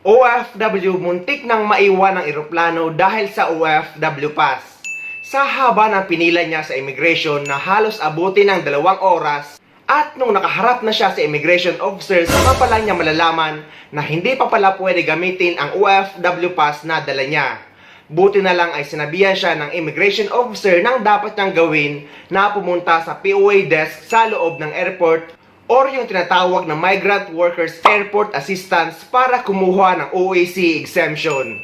OFW muntik nang maiwan ng eroplano dahil sa OFW Pass. Sa haba ng pinila niya sa immigration na halos abutin ng 2 oras, at nung nakaharap na siya sa immigration officer, saka pala niya malalaman na hindi pa pala pwede gamitin ang OFW Pass na dala niya. Buti na lang ay sinabihan siya ng immigration officer ng dapat niyang gawin na pumunta sa POA desk sa loob ng airport or yung tinatawag na Migrant Workers Airport Assistance para kumuha ng OAC exemption.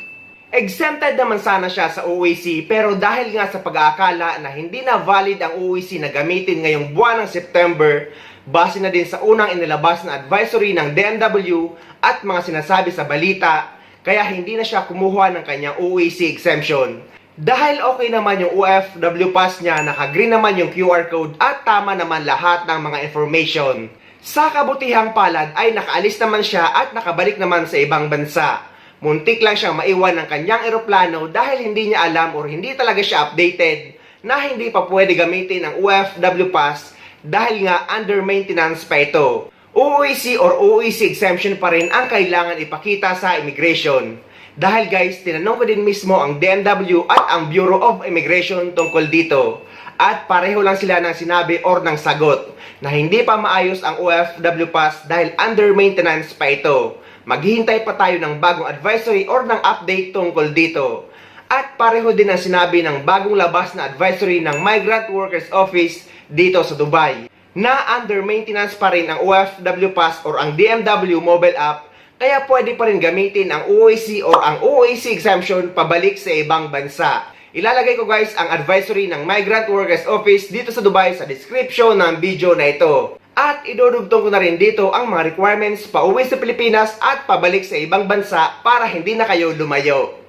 Exempted naman sana siya sa OAC, pero dahil nga sa pag-aakala na hindi na valid ang OAC na gamitin ngayong buwan ng September, base na din sa unang inilabas na advisory ng DMW at mga sinasabi sa balita, kaya hindi na siya kumuha ng kanyang OAC exemption. Dahil okay naman yung OFW Pass niya, naka-green naman yung QR code at tama naman lahat ng mga information. Sa kabutihang palad ay nakaalis naman siya at nakabalik naman sa ibang bansa. Muntik lang siyang maiwan ng kanyang eroplano dahil hindi niya alam or hindi talaga siya updated na hindi pa pwede gamitin ang OFW Pass dahil nga under maintenance pa ito. OOC or OOC exemption pa rin ang kailangan ipakita sa immigration. Dahil guys, tinanong ko din mismo ang DMW at ang Bureau of Immigration tungkol dito. At pareho lang sila ng sinabi or ng sagot na hindi pa maayos ang OFW Pass dahil under maintenance pa ito. Maghihintay pa tayo ng bagong advisory or ng update tungkol dito. At pareho din ang sinabi ng bagong labas na advisory ng Migrant Workers Office dito sa Dubai na under maintenance pa rin ang OFW Pass or ang DMW mobile app, kaya pwede pa rin gamitin ang OAC or ang OAC exemption pabalik sa ibang bansa. Ilalagay ko guys ang advisory ng Migrant Workers Office dito sa Dubai sa description ng video na ito. At idudugtong ko na rin dito ang mga requirements pauwi sa Pilipinas at pabalik sa ibang bansa para hindi na kayo lumayo.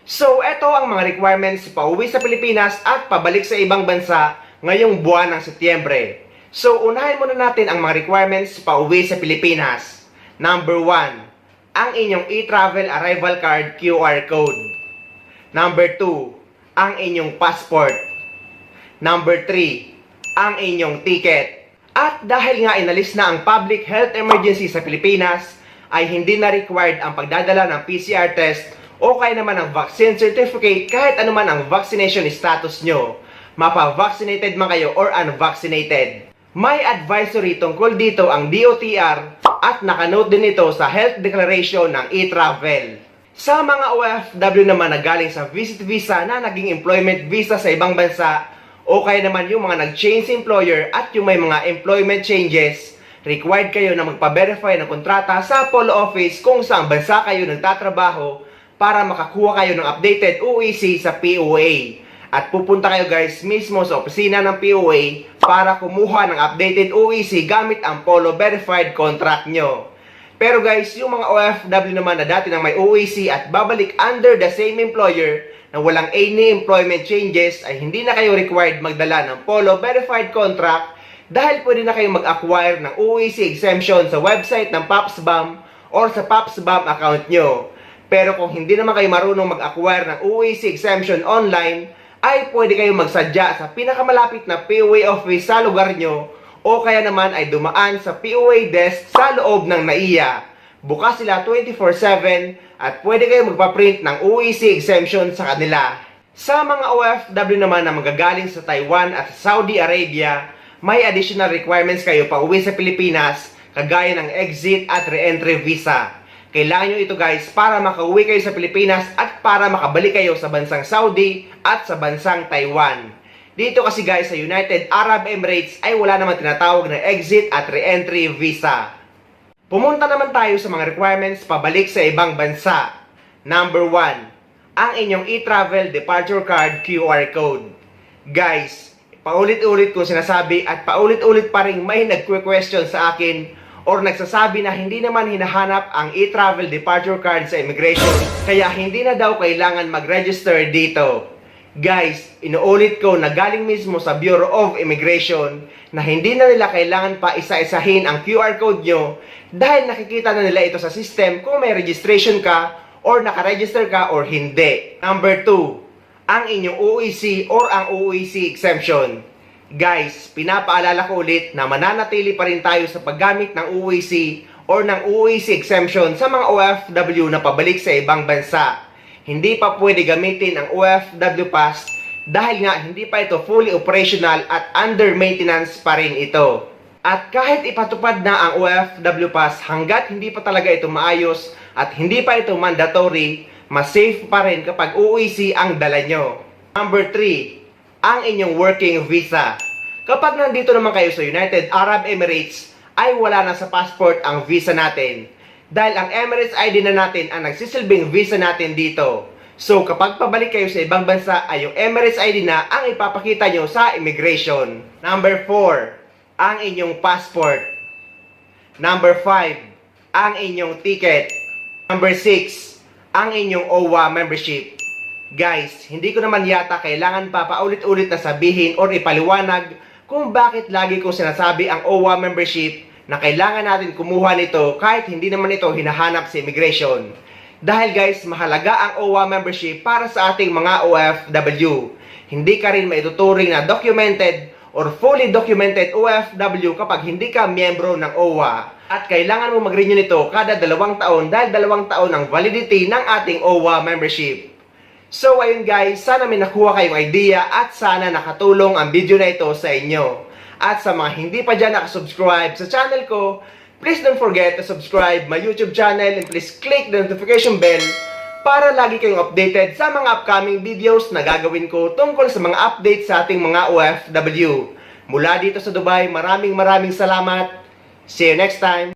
So, eto ang mga requirements pauwi sa Pilipinas at pabalik sa ibang bansa ngayong buwan ng Setyembre. So, unahin muna natin ang mga requirements pauwi sa Pilipinas. Number 1, ang inyong e-travel arrival card QR code. Number 2, ang inyong passport. Number 3, ang inyong ticket. At dahil nga inalis na ang public health emergency sa Pilipinas, ay hindi na required ang pagdadala ng PCR test o kaya naman ang vaccine certificate kahit anuman ang vaccination status nyo. Mapa-vaccinated man kayo or unvaccinated. May advisory tungkol dito ang DOTR at nakanote din ito sa health declaration ng e-travel. Sa mga OFW naman na galing sa visit visa na naging employment visa sa ibang bansa o kaya naman yung mga nag-change employer at yung may mga employment changes, required kayo na magpa-verify ng kontrata sa Polo Office kung saan bansa kayo nagtatrabaho para makakuha kayo ng updated OEC sa POA. At pupunta kayo guys mismo sa opisina ng POA para kumuha ng updated OEC gamit ang Polo verified contract nyo. Pero guys, yung mga OFW naman na dati nang may OEC at babalik under the same employer na walang any employment changes ay hindi na kayo required magdala ng Polo verified contract dahil pwede na kayo mag-acquire ng OEC exemption sa website ng PAPSBAM or sa PAPSBAM account nyo. Pero kung hindi naman kayo marunong mag-acquire ng OEC exemption online, ay pwede kayong magsadya sa pinakamalapit na POA office sa lugar nyo o kaya naman ay dumaan sa POA desk sa loob ng NAIA. Bukas sila 24/7 at pwede kayong magpa-print ng OEC exemption sa kanila. Sa mga OFW naman na magagaling sa Taiwan at Saudi Arabia, may additional requirements kayo pa uwi sa Pilipinas kagaya ng exit at re-entry visa. Kailangan nyo ito guys para makauwi kayo sa Pilipinas at para makabalik kayo sa bansang Saudi at sa bansang Taiwan. Dito kasi guys sa United Arab Emirates ay wala naman tinatawag na exit at re-entry visa. Pumunta naman tayo sa mga requirements pabalik sa ibang bansa. Number 1, ang inyong e-travel departure card QR code. Guys, paulit-ulit kong sinasabi at paulit-ulit pa rin may nagque-question sa akin or nagsasabi na hindi naman hinahanap ang e-travel departure card sa immigration, kaya hindi na daw kailangan mag-register dito. Guys, inuulit ko na galing mismo sa Bureau of Immigration na hindi na nila kailangan pa isa-isahin ang QR code nyo dahil nakikita na nila ito sa system kung may registration ka or nakaregister ka or hindi. Number 2, ang inyong OEC or ang OEC exemption. Guys, pinapaalala ko ulit na mananatili pa rin tayo sa paggamit ng OEC or ng UEC exemption sa mga OFW na pabalik sa ibang bansa. Hindi pa pwede gamitin ang OFW Pass dahil nga hindi pa ito fully operational at under maintenance pa rin ito. At kahit ipatupad na ang OFW Pass, hanggat hindi pa talaga ito maayos at hindi pa ito mandatory, mas safe pa rin kapag UEC ang dala nyo. Number 3, ang inyong working visa. Kapag nandito naman kayo sa United Arab Emirates, ay wala na sa passport ang visa natin. Dahil ang Emirates ID na natin ang nagsisilbing visa natin dito. So kapag pabalik kayo sa ibang bansa ay yung Emirates ID na ang ipapakita nyo sa immigration. Number 4, ang inyong passport. Number 5, ang inyong ticket. Number 6, ang inyong OWA membership. Guys, hindi ko naman yata kailangan pa paulit-ulit na sabihin or ipaliwanag kung bakit lagi kong sinasabi ang OWA membership na kailangan natin kumuha nito kahit hindi naman ito hinahanap sa immigration. Dahil guys, mahalaga ang OWA membership para sa ating mga OFW. Hindi ka rin maituturing na documented or fully documented OFW kapag hindi ka miyembro ng OWA. At kailangan mo mag-renew nito kada 2 taon dahil 2 taon ang validity ng ating OWA membership. So ayun guys, sana may nakuha kayong idea at sana nakatulong ang video na ito sa inyo. At sa mga hindi pa dyan nakasubscribe sa channel ko, please don't forget to subscribe my YouTube channel and please click the notification bell para lagi kayong updated sa mga upcoming videos na gagawin ko tungkol sa mga updates sa ating mga OFW. Mula dito sa Dubai, maraming salamat. See you next time!